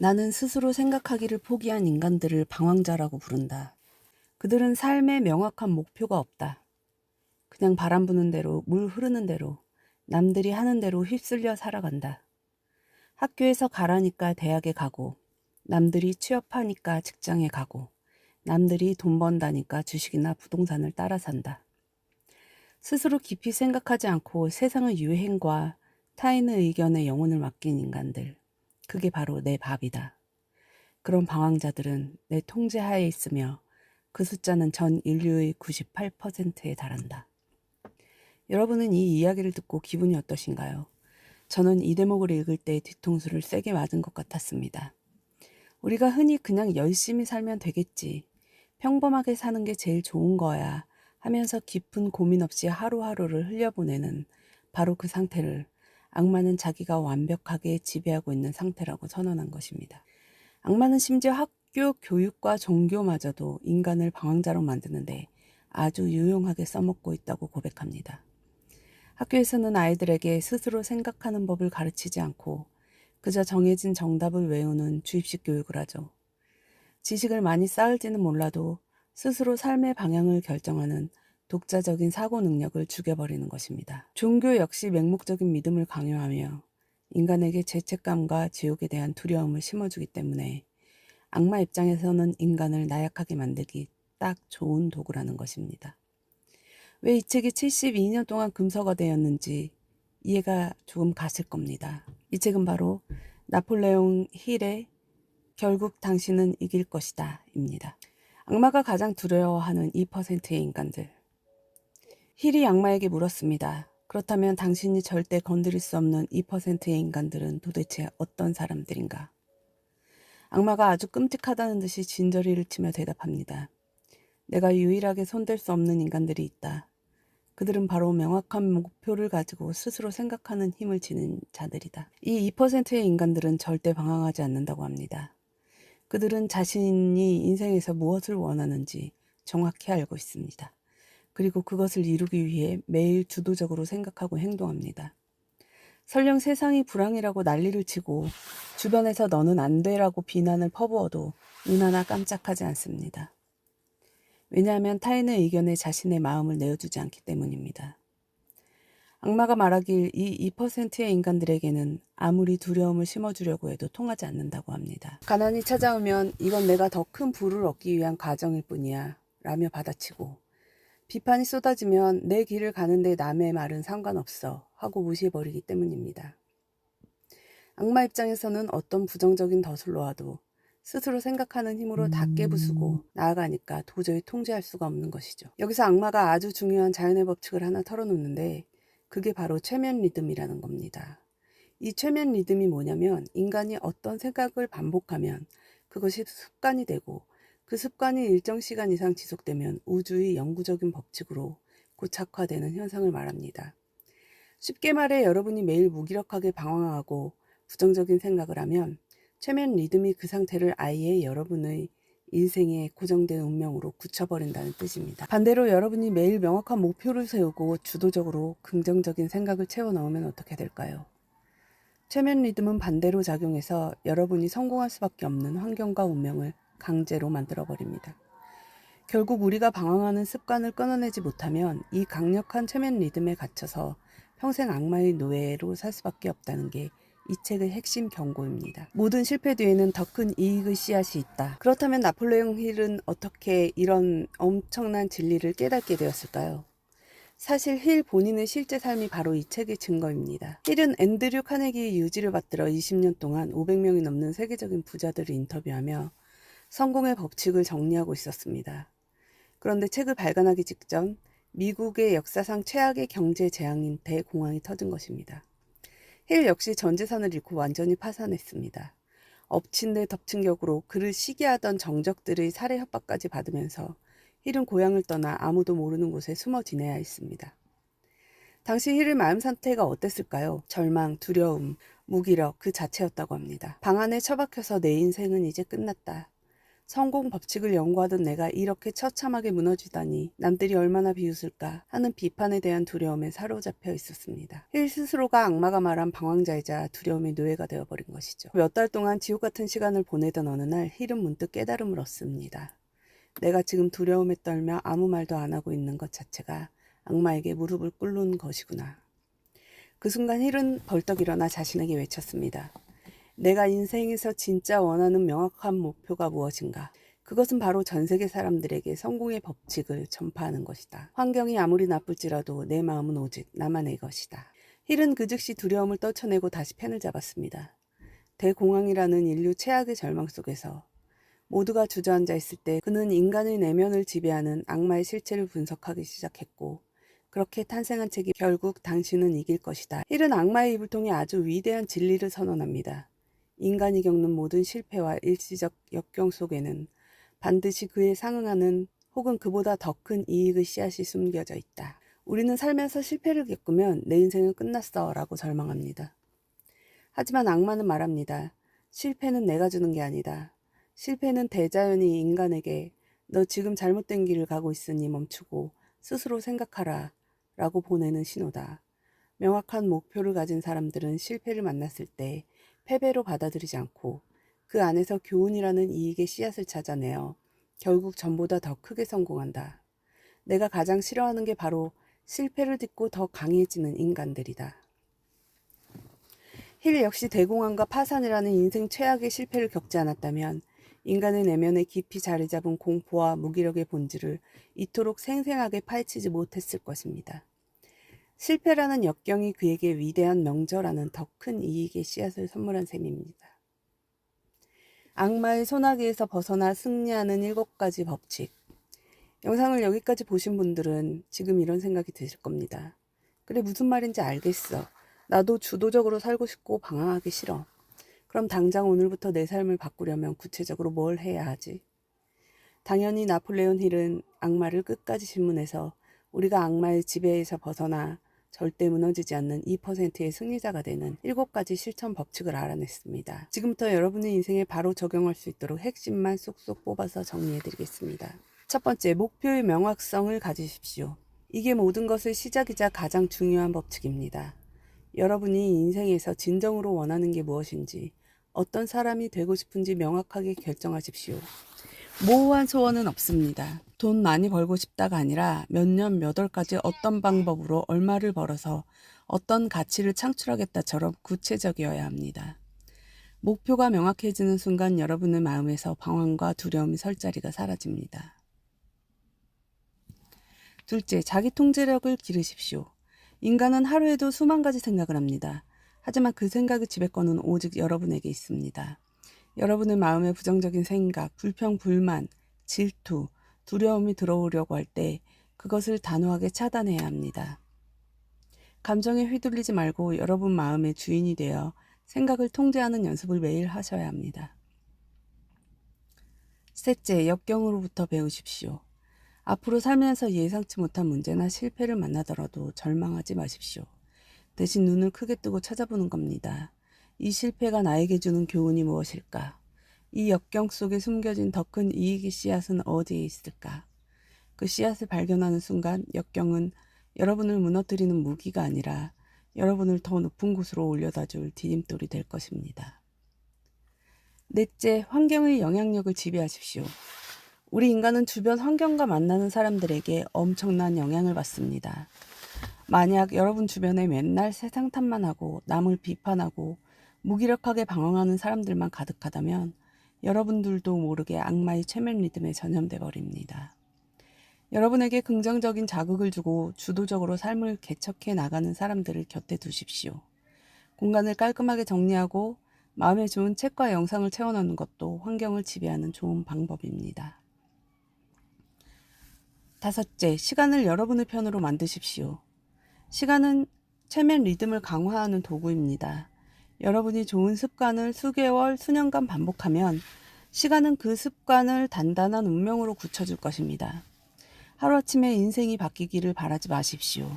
나는 스스로 생각하기를 포기한 인간들을 방황자라고 부른다. 그들은 삶에 명확한 목표가 없다. 그냥 바람 부는 대로, 물 흐르는 대로, 남들이 하는 대로 휩쓸려 살아간다. 학교에서 가라니까 대학에 가고, 남들이 취업하니까 직장에 가고, 남들이 돈 번다니까 주식이나 부동산을 따라 산다. 스스로 깊이 생각하지 않고 세상의 유행과 타인의 의견에 영혼을 맡긴 인간들. 그게 바로 내 밥이다. 그런 방황자들은 내 통제하에 있으며 그 숫자는 전 인류의 98%에 달한다. 여러분은 이 이야기를 듣고 기분이 어떠신가요? 저는 이 대목을 읽을 때 뒤통수를 세게 맞은 것 같았습니다. 우리가 흔히 그냥 열심히 살면 되겠지, 평범하게 사는 게 제일 좋은 거야 하면서 깊은 고민 없이 하루하루를 흘려보내는 바로 그 상태를 악마는 자기가 완벽하게 지배하고 있는 상태라고 선언한 것입니다. 악마는 심지어 학교 교육과 종교마저도 인간을 방황자로 만드는데 아주 유용하게 써먹고 있다고 고백합니다. 학교에서는 아이들에게 스스로 생각하는 법을 가르치지 않고 그저 정해진 정답을 외우는 주입식 교육을 하죠. 지식을 많이 쌓을지는 몰라도 스스로 삶의 방향을 결정하는 독자적인 사고 능력을 죽여버리는 것입니다. 종교 역시 맹목적인 믿음을 강요하며 인간에게 죄책감과 지옥에 대한 두려움을 심어주기 때문에 악마 입장에서는 인간을 나약하게 만들기 딱 좋은 도구라는 것입니다. 왜 이 책이 72년 동안 금서가 되었는지 이해가 조금 가실 겁니다. 이 책은 바로 나폴레옹 힐의 결국 당신은 이길 것이다 입니다. 악마가 가장 두려워하는 2%의 인간들. 힐이 악마에게 물었습니다. 그렇다면 당신이 절대 건드릴 수 없는 2%의 인간들은 도대체 어떤 사람들인가? 악마가 아주 끔찍하다는 듯이 진저리를 치며 대답합니다. 내가 유일하게 손댈 수 없는 인간들이 있다. 그들은 바로 명확한 목표를 가지고 스스로 생각하는 힘을 지닌 자들이다. 이 2%의 인간들은 절대 방황하지 않는다고 합니다. 그들은 자신이 인생에서 무엇을 원하는지 정확히 알고 있습니다. 그리고 그것을 이루기 위해 매일 주도적으로 생각하고 행동합니다. 설령 세상이 불황이라고 난리를 치고 주변에서 너는 안 돼라고 비난을 퍼부어도 눈 하나 깜짝하지 않습니다. 왜냐하면 타인의 의견에 자신의 마음을 내어주지 않기 때문입니다. 악마가 말하길 이 2%의 인간들에게는 아무리 두려움을 심어주려고 해도 통하지 않는다고 합니다. 가난이 찾아오면 이건 내가 더 큰 부를 얻기 위한 과정일 뿐이야 라며 받아치고, 비판이 쏟아지면 내 길을 가는데 남의 말은 상관없어 하고 무시해버리기 때문입니다. 악마 입장에서는 어떤 부정적인 덫을 놓아도 스스로 생각하는 힘으로 다 깨부수고 나아가니까 도저히 통제할 수가 없는 것이죠. 여기서 악마가 아주 중요한 자연의 법칙을 하나 털어놓는데 그게 바로 최면 리듬이라는 겁니다. 이 최면 리듬이 뭐냐면 인간이 어떤 생각을 반복하면 그것이 습관이 되고 그 습관이 일정 시간 이상 지속되면 우주의 영구적인 법칙으로 고착화되는 현상을 말합니다. 쉽게 말해 여러분이 매일 무기력하게 방황하고 부정적인 생각을 하면 최면 리듬이 그 상태를 아예 여러분의 인생의 고정된 운명으로 굳혀버린다는 뜻입니다. 반대로 여러분이 매일 명확한 목표를 세우고 주도적으로 긍정적인 생각을 채워 넣으면 어떻게 될까요? 최면 리듬은 반대로 작용해서 여러분이 성공할 수밖에 없는 환경과 운명을 강제로 만들어버립니다. 결국 우리가 방황하는 습관을 끊어내지 못하면 이 강력한 최면 리듬에 갇혀서 평생 악마의 노예로 살 수밖에 없다는 게 이 책의 핵심 경고입니다. 모든 실패 뒤에는 더 큰 이익의 씨앗이 있다. 그렇다면 나폴레옹 힐은 어떻게 이런 엄청난 진리를 깨닫게 되었을까요? 사실 힐 본인의 실제 삶이 바로 이 책의 증거입니다. 힐은 앤드류 카네기의 유지를 받들어 20년 동안 500명이 넘는 세계적인 부자들을 인터뷰하며 성공의 법칙을 정리하고 있었습니다. 그런데 책을 발간하기 직전 미국의 역사상 최악의 경제 재앙인 대공황이 터진 것입니다. 힐 역시 전 재산을 잃고 완전히 파산했습니다. 엎친 데 덮친 격으로 그를 시기하던 정적들의 살해 협박까지 받으면서 힐은 고향을 떠나 아무도 모르는 곳에 숨어 지내야 했습니다. 당시 힐의 마음 상태가 어땠을까요? 절망, 두려움, 무기력 그 자체였다고 합니다. 방 안에 처박혀서 내 인생은 이제 끝났다. 성공 법칙을 연구하던 내가 이렇게 처참하게 무너지다니 남들이 얼마나 비웃을까 하는 비판에 대한 두려움에 사로잡혀 있었습니다. 힐 스스로가 악마가 말한 방황자이자 두려움의 노예가 되어버린 것이죠. 몇 달 동안 지옥 같은 시간을 보내던 어느 날 힐은 문득 깨달음을 얻습니다. 내가 지금 두려움에 떨며 아무 말도 안 하고 있는 것 자체가 악마에게 무릎을 꿇는 것이구나. 그 순간 힐은 벌떡 일어나 자신에게 외쳤습니다. 내가 인생에서 진짜 원하는 명확한 목표가 무엇인가? 그것은 바로 전 세계 사람들에게 성공의 법칙을 전파하는 것이다. 환경이 아무리 나쁠지라도 내 마음은 오직 나만의 것이다. 힐은 그 즉시 두려움을 떨쳐내고 다시 펜을 잡았습니다. 대공황이라는 인류 최악의 절망 속에서 모두가 주저앉아 있을 때 그는 인간의 내면을 지배하는 악마의 실체를 분석하기 시작했고, 그렇게 탄생한 책이 결국 당신은 이길 것이다. 힐은 악마의 입을 통해 아주 위대한 진리를 선언합니다. 인간이 겪는 모든 실패와 일시적 역경 속에는 반드시 그에 상응하는 혹은 그보다 더 큰 이익의 씨앗이 숨겨져 있다. 우리는 살면서 실패를 겪으면 내 인생은 끝났어 라고 절망합니다. 하지만 악마는 말합니다. 실패는 내가 주는 게 아니다. 실패는 대자연이 인간에게 너 지금 잘못된 길을 가고 있으니 멈추고 스스로 생각하라 라고 보내는 신호다. 명확한 목표를 가진 사람들은 실패를 만났을 때 패배로 받아들이지 않고 그 안에서 교훈이라는 이익의 씨앗을 찾아내어 결국 전보다 더 크게 성공한다. 내가 가장 싫어하는 게 바로 실패를 딛고 더 강해지는 인간들이다. 힐 역시 대공황과 파산이라는 인생 최악의 실패를 겪지 않았다면 인간의 내면에 깊이 자리 잡은 공포와 무기력의 본질을 이토록 생생하게 파헤치지 못했을 것입니다. 실패라는 역경이 그에게 위대한 명저라는 더 큰 이익의 씨앗을 선물한 셈입니다. 악마의 소나기에서 벗어나 승리하는 7가지 법칙. 영상을 여기까지 보신 분들은 지금 이런 생각이 드실 겁니다. 그래, 무슨 말인지 알겠어. 나도 주도적으로 살고 싶고 방황하기 싫어. 그럼 당장 오늘부터 내 삶을 바꾸려면 구체적으로 뭘 해야 하지? 당연히 나폴레온 힐은 악마를 끝까지 질문해서 우리가 악마의 지배에서 벗어나 절대 무너지지 않는 2%의 승리자가 되는 7가지 실천 법칙을 알아냈습니다. 지금부터 여러분의 인생에 바로 적용할 수 있도록 핵심만 쏙쏙 뽑아서 정리해드리겠습니다. 첫 번째, 목표의 명확성을 가지십시오. 이게 모든 것의 시작이자 가장 중요한 법칙입니다. 여러분이 인생에서 진정으로 원하는 게 무엇인지, 어떤 사람이 되고 싶은지 명확하게 결정하십시오. 모호한 소원은 없습니다. 돈 많이 벌고 싶다가 아니라 몇 년 몇 월까지 어떤 방법으로 얼마를 벌어서 어떤 가치를 창출하겠다처럼 구체적이어야 합니다. 목표가 명확해지는 순간 여러분의 마음에서 방황과 두려움이 설 자리가 사라집니다. 둘째, 자기 통제력을 기르십시오. 인간은 하루에도 수만 가지 생각을 합니다. 하지만 그 생각의 지배권은 오직 여러분에게 있습니다. 여러분의 마음에 부정적인 생각, 불평, 불만, 질투, 두려움이 들어오려고 할 때 그것을 단호하게 차단해야 합니다. 감정에 휘둘리지 말고 여러분 마음의 주인이 되어 생각을 통제하는 연습을 매일 하셔야 합니다. 셋째, 역경으로부터 배우십시오. 앞으로 살면서 예상치 못한 문제나 실패를 만나더라도 절망하지 마십시오. 대신 눈을 크게 뜨고 찾아보는 겁니다. 이 실패가 나에게 주는 교훈이 무엇일까? 이 역경 속에 숨겨진 더 큰 이익의 씨앗은 어디에 있을까? 그 씨앗을 발견하는 순간 역경은 여러분을 무너뜨리는 무기가 아니라 여러분을 더 높은 곳으로 올려다줄 디딤돌이 될 것입니다. 넷째, 환경의 영향력을 지배하십시오. 우리 인간은 주변 환경과 만나는 사람들에게 엄청난 영향을 받습니다. 만약 여러분 주변에 맨날 세상 탓만 하고 남을 비판하고 무기력하게 방황하는 사람들만 가득하다면 여러분들도 모르게 악마의 최면 리듬에 전염돼 버립니다. 여러분에게 긍정적인 자극을 주고 주도적으로 삶을 개척해 나가는 사람들을 곁에 두십시오. 공간을 깔끔하게 정리하고 마음에 좋은 책과 영상을 채워넣는 것도 환경을 지배하는 좋은 방법입니다. 다섯째, 시간을 여러분의 편으로 만드십시오. 시간은 최면 리듬을 강화하는 도구입니다. 여러분이 좋은 습관을 수개월, 수년간 반복하면 시간은 그 습관을 단단한 운명으로 굳혀줄 것입니다. 하루아침에 인생이 바뀌기를 바라지 마십시오.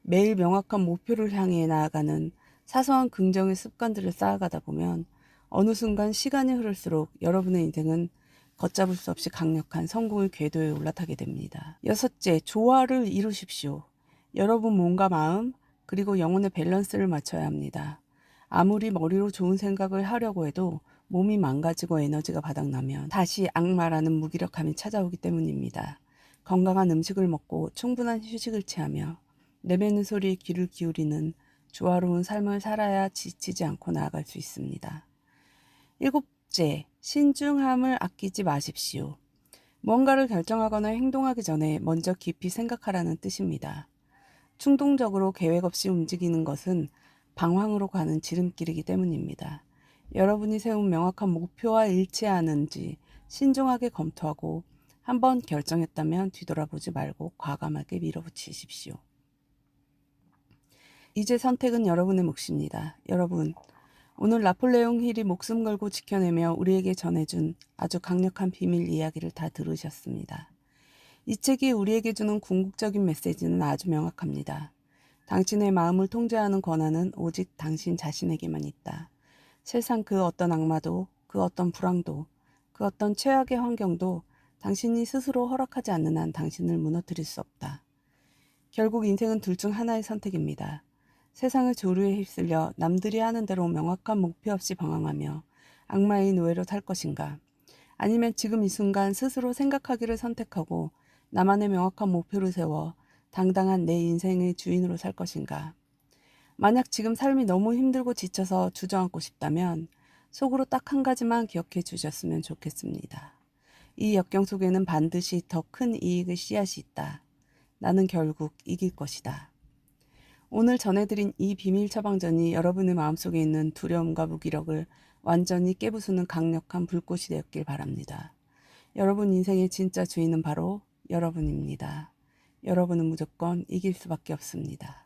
매일 명확한 목표를 향해 나아가는 사소한 긍정의 습관들을 쌓아가다 보면 어느 순간 시간이 흐를수록 여러분의 인생은 걷잡을 수 없이 강력한 성공의 궤도에 올라타게 됩니다. 여섯째, 조화를 이루십시오. 여러분 몸과 마음 그리고 영혼의 밸런스를 맞춰야 합니다. 아무리 머리로 좋은 생각을 하려고 해도 몸이 망가지고 에너지가 바닥나면 다시 악마라는 무기력함이 찾아오기 때문입니다. 건강한 음식을 먹고 충분한 휴식을 취하며 내뱉는 소리에 귀를 기울이는 조화로운 삶을 살아야 지치지 않고 나아갈 수 있습니다. 일곱째, 신중함을 아끼지 마십시오. 무언가를 결정하거나 행동하기 전에 먼저 깊이 생각하라는 뜻입니다. 충동적으로 계획 없이 움직이는 것은 방황으로 가는 지름길이기 때문입니다. 여러분이 세운 명확한 목표와 일치하는지 신중하게 검토하고 한번 결정했다면 뒤돌아보지 말고 과감하게 밀어붙이십시오. 이제 선택은 여러분의 몫입니다. 여러분, 오늘 나폴레옹 힐이 목숨 걸고 지켜내며 우리에게 전해준 아주 강력한 비밀 이야기를 다 들으셨습니다. 이 책이 우리에게 주는 궁극적인 메시지는 아주 명확합니다. 당신의 마음을 통제하는 권한은 오직 당신 자신에게만 있다. 세상 그 어떤 악마도, 그 어떤 불황도, 그 어떤 최악의 환경도 당신이 스스로 허락하지 않는 한 당신을 무너뜨릴 수 없다. 결국 인생은 둘 중 하나의 선택입니다. 세상의 조류에 휩쓸려 남들이 하는 대로 명확한 목표 없이 방황하며 악마의 노예로 살 것인가? 아니면 지금 이 순간 스스로 생각하기를 선택하고 나만의 명확한 목표를 세워 당당한 내 인생의 주인으로 살 것인가? 만약 지금 삶이 너무 힘들고 지쳐서 주저앉고 싶다면 속으로 딱 한 가지만 기억해 주셨으면 좋겠습니다. 이 역경 속에는 반드시 더 큰 이익의 씨앗이 있다. 나는 결국 이길 것이다. 오늘 전해드린 이 비밀 처방전이 여러분의 마음속에 있는 두려움과 무기력을 완전히 깨부수는 강력한 불꽃이 되었길 바랍니다. 여러분 인생의 진짜 주인은 바로 여러분입니다. 여러분은 무조건 이길 수밖에 없습니다.